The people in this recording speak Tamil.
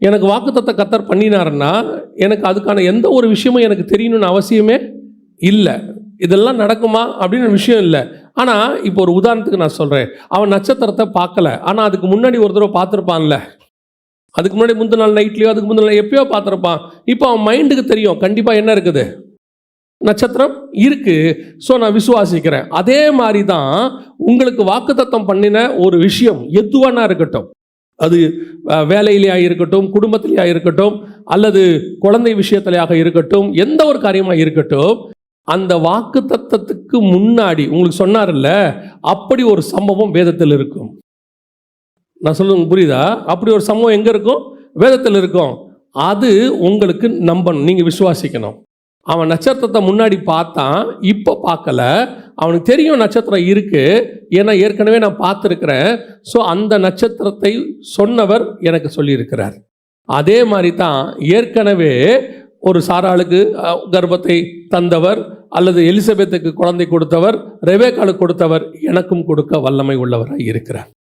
எனக்கு வாக்குத்தத்த கர்த்தர் பண்ணினாருன்னா எனக்கு அதுக்கான எந்த ஒரு விஷயமும் எனக்கு தெரியணும்னு அவசியமே இல்லை. இதெல்லாம் நடக்குமா அப்படின்னு விஷயம் இல்லை. ஆனால் இப்போ ஒரு உதாரணத்துக்கு நான் சொல்கிறேன். அவன் நட்சத்திரத்தை பார்க்கல, ஆனால் அதுக்கு முன்னாடி ஒரு தடவை பார்த்துருப்பான்ல. அதுக்கு முன்னாடி முந்தின நாள் நைட்லையோ அதுக்கு முந்தின நாள் எப்பயோ பார்த்துருப்பான். இப்போ அவன் மைண்டுக்கு தெரியும் கண்டிப்பாக என்ன இருக்குது, நட்சத்திரம் இருக்குது. ஸோ நான் விசுவாசிக்கிறேன். அதே மாதிரி தான் உங்களுக்கு வாக்குத்தத்தம் பண்ணின ஒரு விஷயம் எதுவானா இருக்கட்டும், அது வேலையிலேயா இருக்கட்டும், குடும்பத்திலேயா இருக்கட்டும், அல்லது குழந்தை விஷயத்திலேயாக இருக்கட்டும், எந்த ஒரு காரியமாக இருக்கட்டும், அந்த வாக்குத்தத்தத்துக்கு முன்னாடி உங்களுக்கு சொன்னார்ல, அப்படி ஒரு சம்பவம் வேதத்தில் இருக்கும். நான் சொல்லுங்க புரியுதா? அப்படி ஒரு சம்பவம் எங்கே இருக்கும்? வேதத்தில் இருக்கும். அது உங்களுக்கு நம்பணும், நீங்கள் விசுவாசிக்கணும். அவன் நட்சத்திரத்தை முன்னாடி பார்த்தான், இப்போ பார்க்கல. அவனுக்கு தெரியும் நட்சத்திரம் இருக்குது, ஏன்னா ஏற்கனவே நான் பார்த்துருக்கிறேன். ஸோ அந்த நட்சத்திரத்தை சொன்னவர் எனக்கு சொல்லியிருக்கிறார். அதே மாதிரி தான் ஏற்கனவே ஒரு சாராளுக்கு கர்ப்பத்தை தந்தவர், அல்லது எலிசபெத்துக்கு குழந்தை கொடுத்தவர், ரெபேக்காளுக்கு கொடுத்தவர், எனக்கும் கொடுக்க வல்லமை உள்ளவராக இருக்கிறார்.